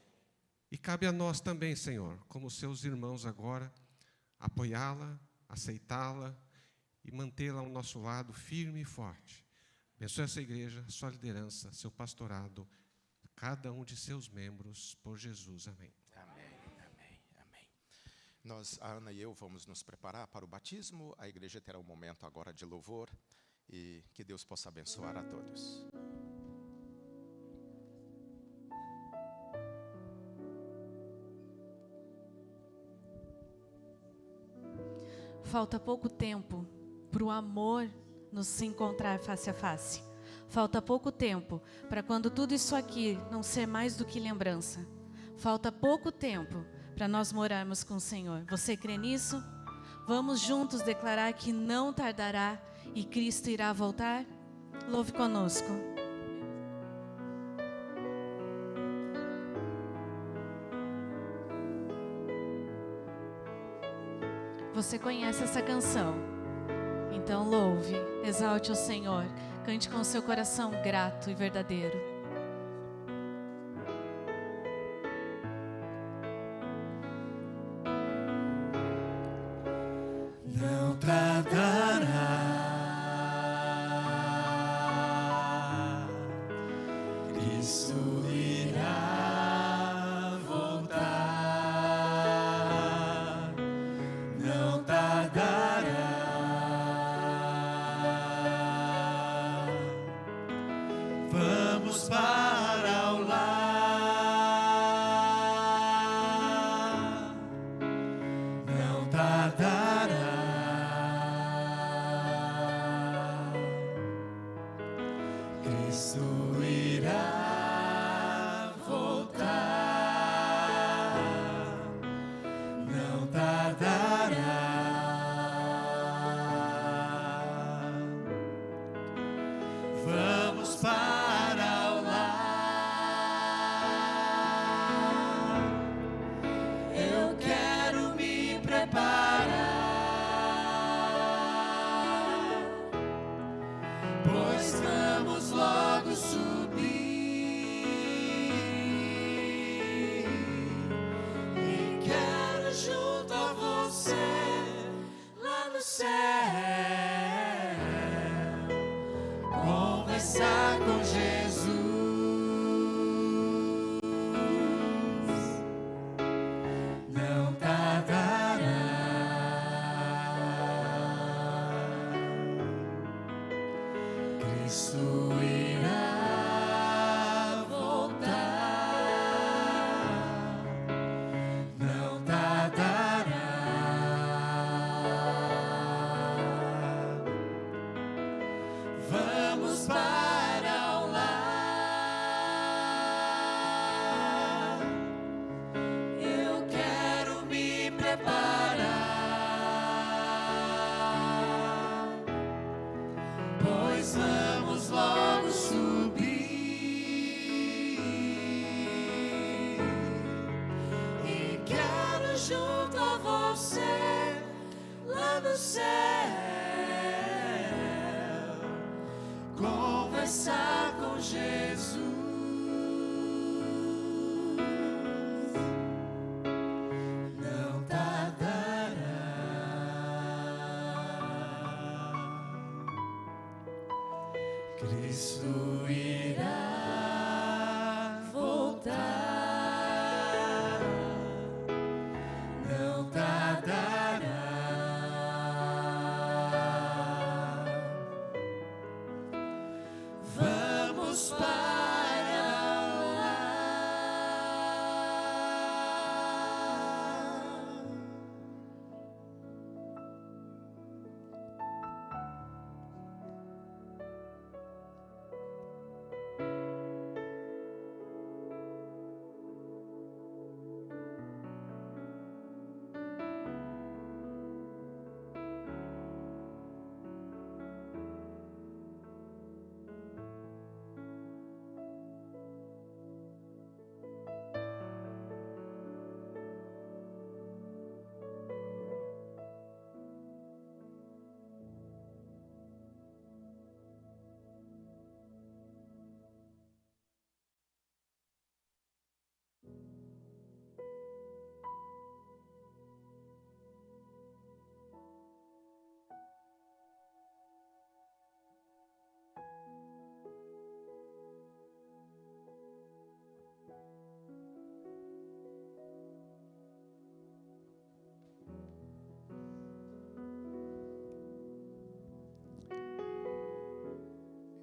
E cabe a nós também, Senhor, como seus irmãos agora, apoiá-la, aceitá-la e mantê-la ao nosso lado firme e forte. Abençoe essa igreja, sua liderança, seu pastorado, cada um de seus membros, por Jesus. Amém. Amém, amém, amém. A Ana e eu vamos nos preparar para o batismo. A igreja terá um momento agora de louvor e que Deus possa abençoar a todos. Falta pouco tempo para o amor nos encontrar face a face. Falta pouco tempo para quando tudo isso aqui não ser mais do que lembrança. Falta pouco tempo para nós morarmos com o Senhor. Você crê nisso? Vamos juntos declarar que não tardará e Cristo irá voltar? Louve conosco. Você conhece essa canção? Então louve, exalte o Senhor, cante com seu coração grato e verdadeiro. Não tardará, Cristo irá voltar. Não tardará, vamos para o lar. Não tardará, Cristo irá voltar. Não tardará, vamos para o lar. Eu quero me preparar, pois vamos logo subir e quero junto a você lá no céu conversar com Jesus. Não tardará, Cristo irá voltar. Não tardará, vamos para o lar. Eu quero me preparar, pois vamos logo subir no céu, conversar com Jesus. Não tardará, Cristo irá voltar. Não tardará. Vamos para lá.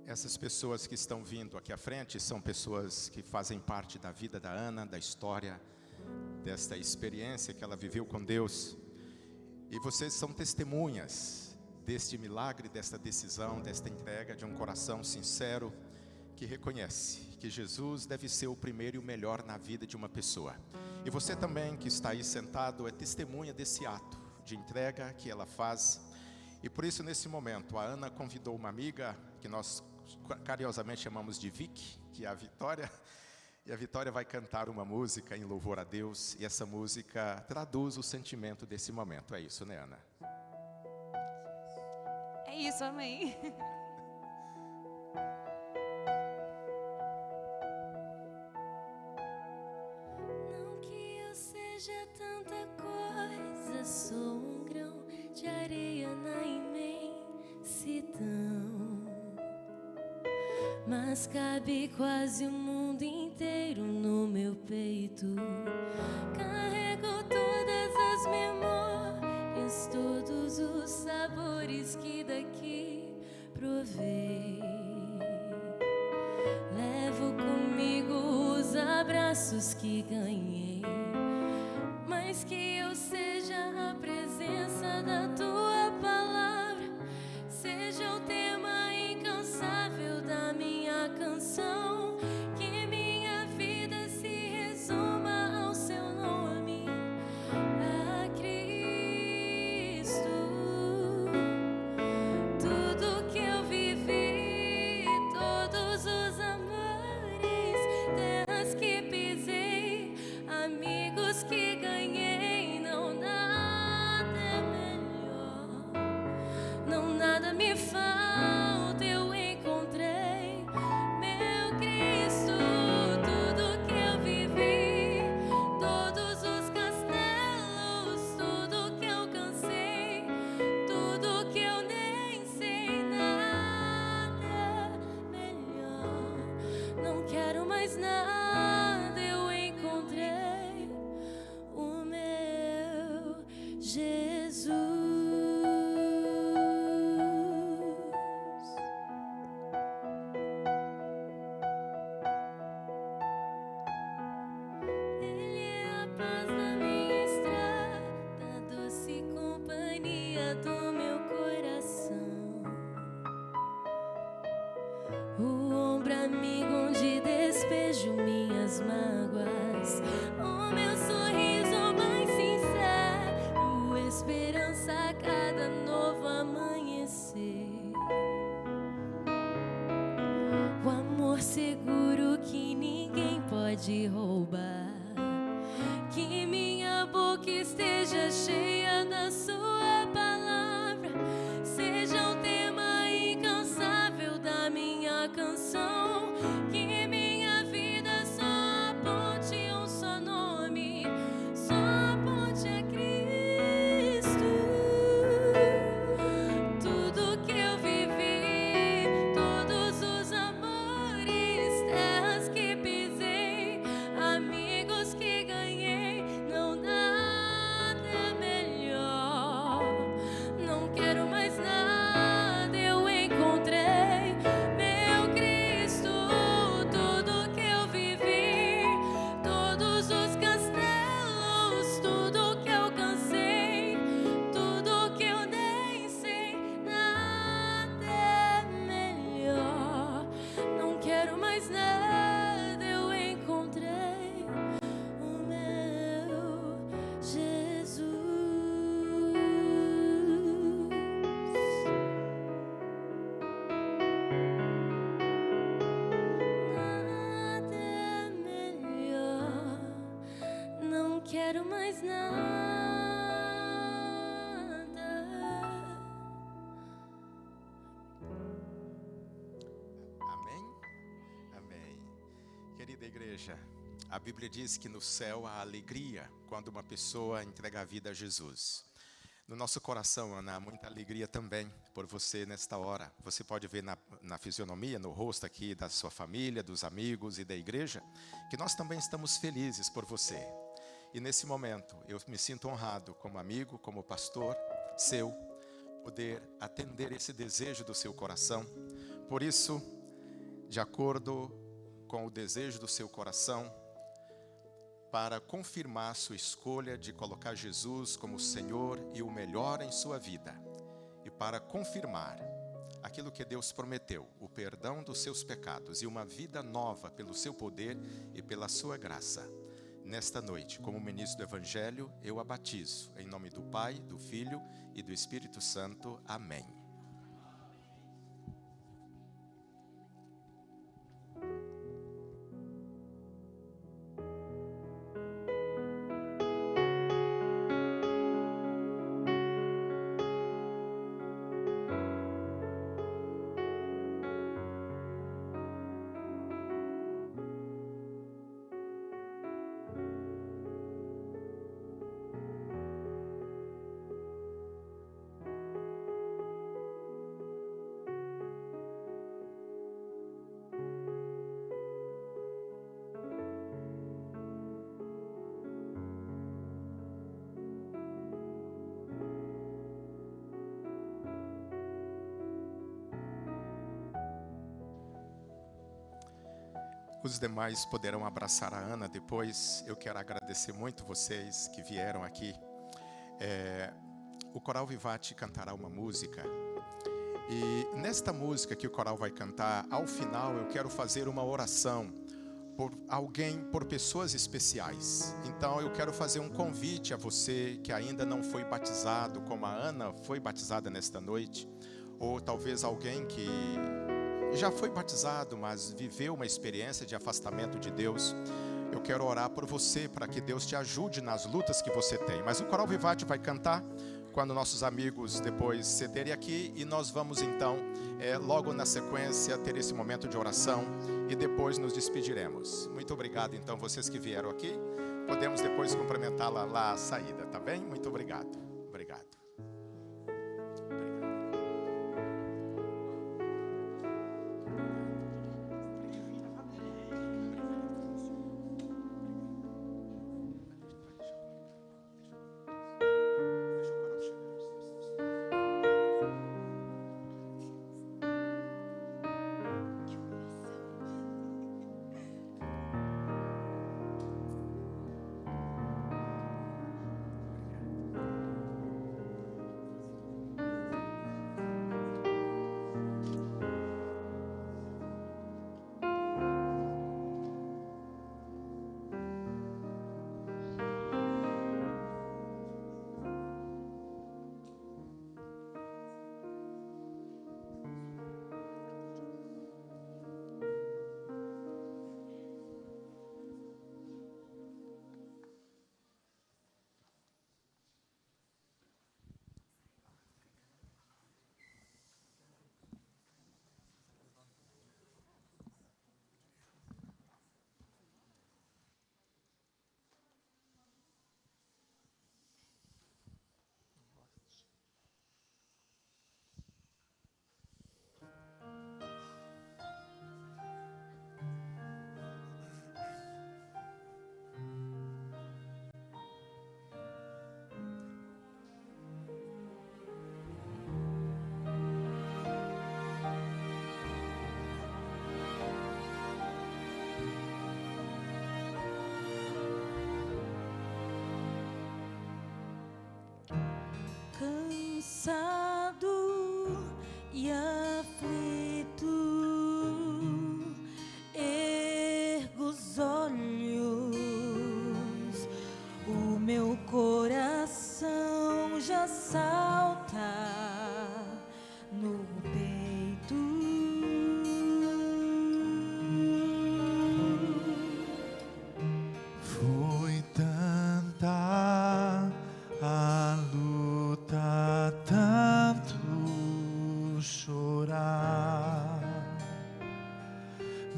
Essas pessoas que estão vindo aqui à frente são pessoas que fazem parte da vida da Ana, da história, desta experiência que ela viveu com Deus. E vocês são testemunhas deste milagre, desta decisão, desta entrega de um coração sincero que reconhece que Jesus deve ser o primeiro e o melhor na vida de uma pessoa. E você também que está aí sentado é testemunha desse ato de entrega que ela faz. E por isso, nesse momento, a Ana convidou uma amiga que nós carinhosamente chamamos de Vicky, que é a Vitória, e a Vitória vai cantar uma música em louvor a Deus, e essa música traduz o sentimento desse momento. É isso, né, Ana? É isso, amém. Não que eu seja tanta coisa, sou um grão de areia na imensidão. Mas cabe quase o mundo inteiro no meu peito. Carrego todas as memórias, todos os sabores que daqui provei. Levo comigo os abraços que ganhei. Mas que eu seja a presença da tua palavra, seja o tema incansável da minha canção, que minha vida se resuma ao seu nome, a Cristo. Tudo que eu vivi, todos os amores, terras que pisei, amigos que ganhei, não nada é melhor, não nada me falta, eu encontrei meu Cristo. Tudo que eu vivi, todos os castelos, tudo que eu cansei, tudo que eu nem sei, nada melhor, não quero mais nada, eu encontrei o meu Jesus. Ele é a paz na minha estrada, doce companhia do meu coração, o ombro amigo onde despejo minhas mágoas, o meu sorriso mais sincero, esperança a cada novo amanhecer, o amor seguro que ninguém pode roubar, que minha boca esteja cheia da sua palavra. mais nada. Amém? Amém. Querida igreja, a Bíblia diz que no céu há alegria quando uma pessoa entrega a vida a Jesus. No nosso coração, Ana, há muita alegria também por você nesta hora. Você pode ver na fisionomia, no rosto aqui da sua família, dos amigos e da igreja, que nós também estamos felizes por você. E nesse momento, eu me sinto honrado como amigo, como pastor seu, poder atender esse desejo do seu coração. Por isso, de acordo com o desejo do seu coração, para confirmar sua escolha de colocar Jesus como o Senhor e o melhor em sua vida, e para confirmar aquilo que Deus prometeu, o perdão dos seus pecados e uma vida nova pelo seu poder e pela sua graça. Nesta noite, como ministro do Evangelho, eu a batizo, em nome do Pai, do Filho e do Espírito Santo. Amém. Os demais poderão abraçar a Ana depois. Eu quero agradecer muito vocês que vieram aqui. O Coral Vivate cantará uma música. E nesta música que o coral vai cantar, ao final eu quero fazer uma oração por alguém, por pessoas especiais. Então eu quero fazer um convite a você que ainda não foi batizado, como a Ana foi batizada nesta noite, ou talvez alguém que já foi batizado, mas viveu uma experiência de afastamento de Deus. Eu quero orar por você, para que Deus te ajude nas lutas que você tem. Mas o Coral Vivate vai cantar quando nossos amigos depois cederem aqui, e nós vamos então, logo na sequência, ter esse momento de oração e depois nos despediremos. Muito obrigado então, vocês que vieram aqui. Podemos depois cumprimentá-la lá à saída, tá bem? Muito obrigado. Obrigado.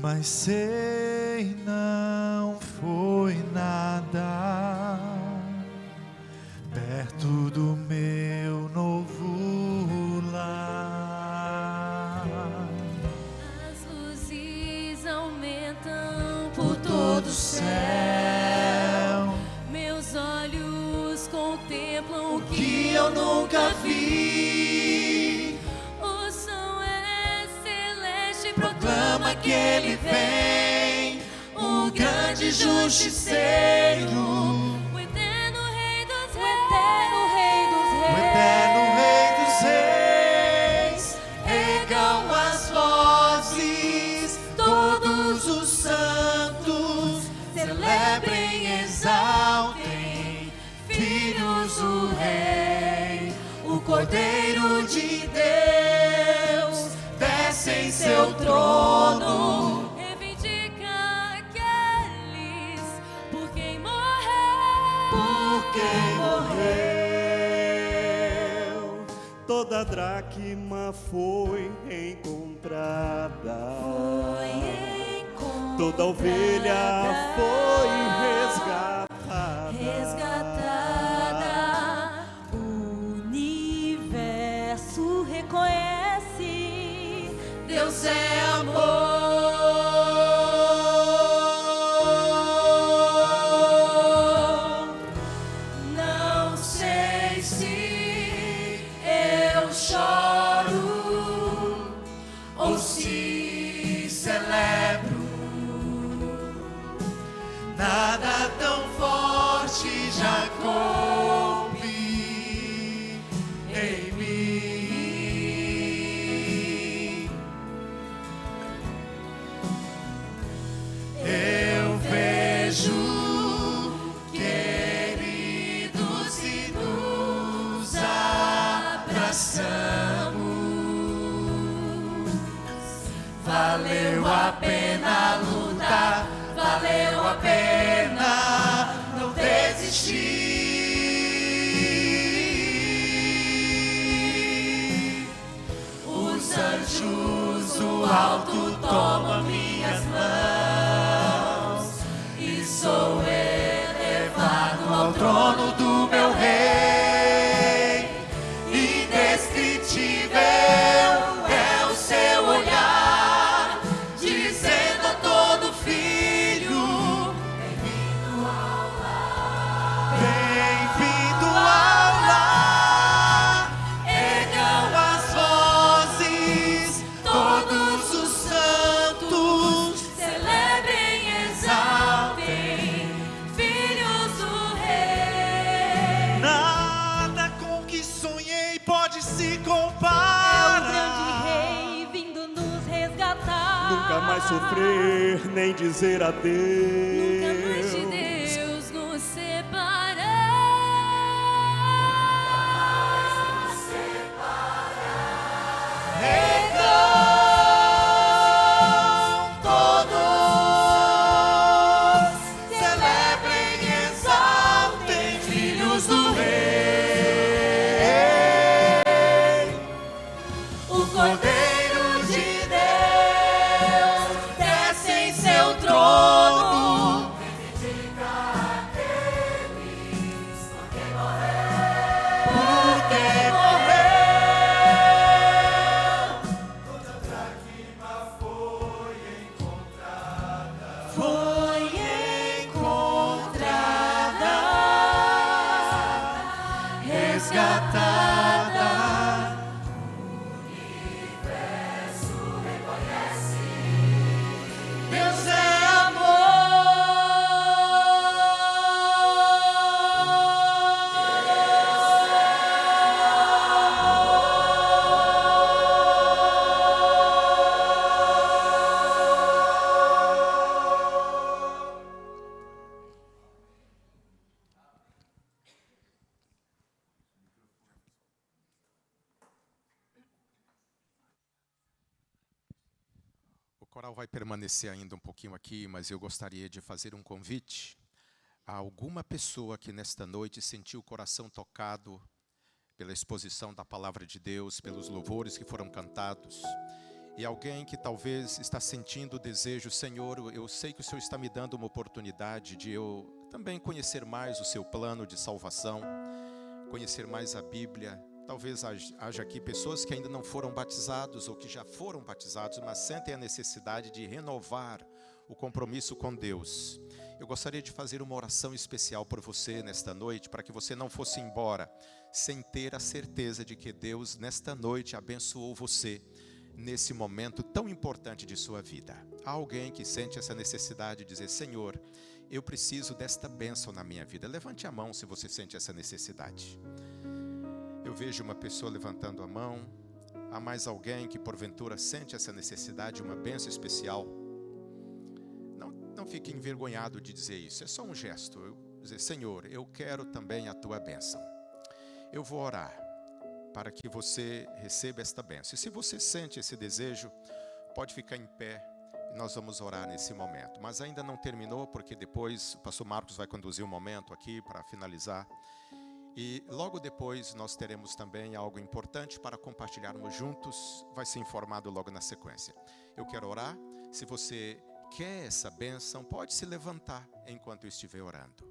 mas sei não foi nada perto do meu novo lar. As luzes aumentam por Todo o céu, meus olhos contemplam o que eu nunca vi, o som é celeste, proclama que ele vem, o grande justiceiro, o eterno Rei dos o eterno Rei dos Reis. Ergam as vozes, todos os santos, celebrem, exaltem, filhos do Rei, o Cordeiro de Deus, desce em seu trono. reivindica aqueles por quem morreu. Por quem morreu, toda dracma foi encontrada, toda ovelha foi resgatada. O universo reconhece, Deus é amor. Não sei se eu choro ou se celebro. Nada tão forte já coube em mim. Eu vejo queridos e nos abraçamos. Valeu a pena lutar, valeu a pena não desistir. Os anjos do alto tomam minhas mãos e sou elevado ao trono do meu Rei. Indescritível é o seu olhar, dizendo a todo filho: bem-vindo ao lar. Bem-vindo ao lar. Ergam as vozes, todos os santos, celebrem, exaltem, filhos do Rei. nada com que sonhei pode se É o comparar. grande Rei vindo nos resgatar. Nunca mais sofrer nem dizer Nunca mais de adeus. Deus nos separar. Ergam todos, celebrem, exaltem, filhos do Rei, o Cordeiro de Deus, desce em seu trono. Reivindica aqueles por quem morreu. Por quem morreu. Foi encontrada, resgatada. O universo reconhece, Deus é O coral vai permanecer ainda um pouquinho aqui, mas eu gostaria de fazer um convite a alguma pessoa que nesta noite sentiu o coração tocado pela exposição da palavra de Deus, pelos louvores que foram cantados, E alguém que talvez está sentindo o desejo, Senhor, eu sei que o Senhor está me dando uma oportunidade de eu também conhecer mais o seu plano de salvação, conhecer mais a Bíblia. Talvez haja aqui pessoas que ainda não foram batizados ou que já foram batizados, mas sentem a necessidade de renovar o compromisso com Deus. Eu gostaria de fazer uma oração especial por você nesta noite, para que você não fosse embora sem ter a certeza de que Deus nesta noite abençoou você nesse momento tão importante de sua vida. Há alguém que sente essa necessidade de dizer: Senhor, eu preciso desta bênção na minha vida. Levante a mão se você sente essa necessidade. Eu vejo uma pessoa levantando a mão. Há mais alguém que porventura sente essa necessidade de uma bênção especial? Não fique envergonhado de dizer isso. É só um gesto. Dizer: Senhor, eu quero também a tua bênção. Eu vou orar para que você receba esta bênção. E se você sente esse desejo, pode ficar em pé e nós vamos orar nesse momento. Mas ainda não terminou, porque depois o pastor Marcos vai conduzir um momento aqui para finalizar. E logo depois nós teremos também algo importante para compartilharmos juntos. Vai ser informado logo na sequência. Eu quero orar. Se você quer essa bênção, pode se levantar enquanto eu estiver orando.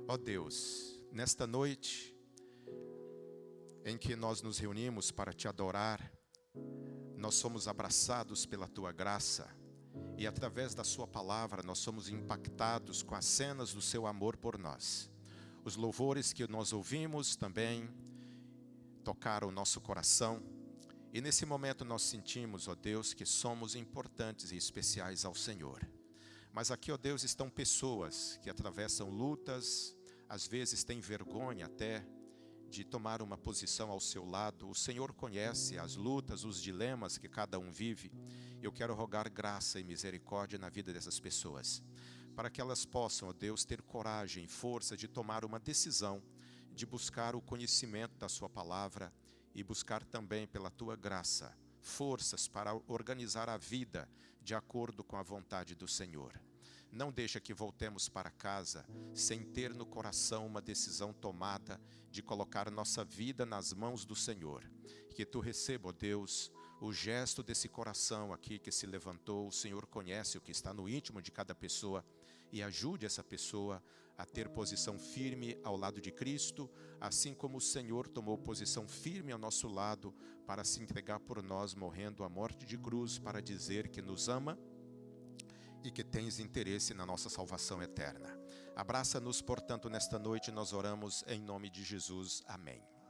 Ó Deus, nesta noite em que nós nos reunimos para te adorar, nós somos abraçados pela tua graça e através da sua palavra nós somos impactados com as cenas do seu amor por nós. Os louvores que nós ouvimos também tocaram o nosso coração e nesse momento nós sentimos, ó Deus, que somos importantes e especiais ao Senhor. Mas aqui, ó Deus, estão pessoas que atravessam lutas, às vezes têm vergonha até de tomar uma posição ao seu lado. O Senhor conhece as lutas, os dilemas que cada um vive. Eu quero rogar graça e misericórdia na vida dessas pessoas, para que elas possam, ó Deus, ter coragem e força de tomar uma decisão, de buscar o conhecimento da sua palavra e buscar também pela tua graça forças para organizar a vida de acordo com a vontade do Senhor. Não deixa que voltemos para casa sem ter no coração uma decisão tomada de colocar nossa vida nas mãos do Senhor. Que tu receba, ó Deus, o gesto desse coração aqui que se levantou. O Senhor conhece o que está no íntimo de cada pessoa e ajude essa pessoa a ter posição firme ao lado de Cristo, assim como o Senhor tomou posição firme ao nosso lado para se entregar por nós, morrendo a morte de cruz, para dizer que nos ama e que tens interesse na nossa salvação eterna. Abraça-nos, portanto, nesta noite nós oramos em nome de Jesus. Amém.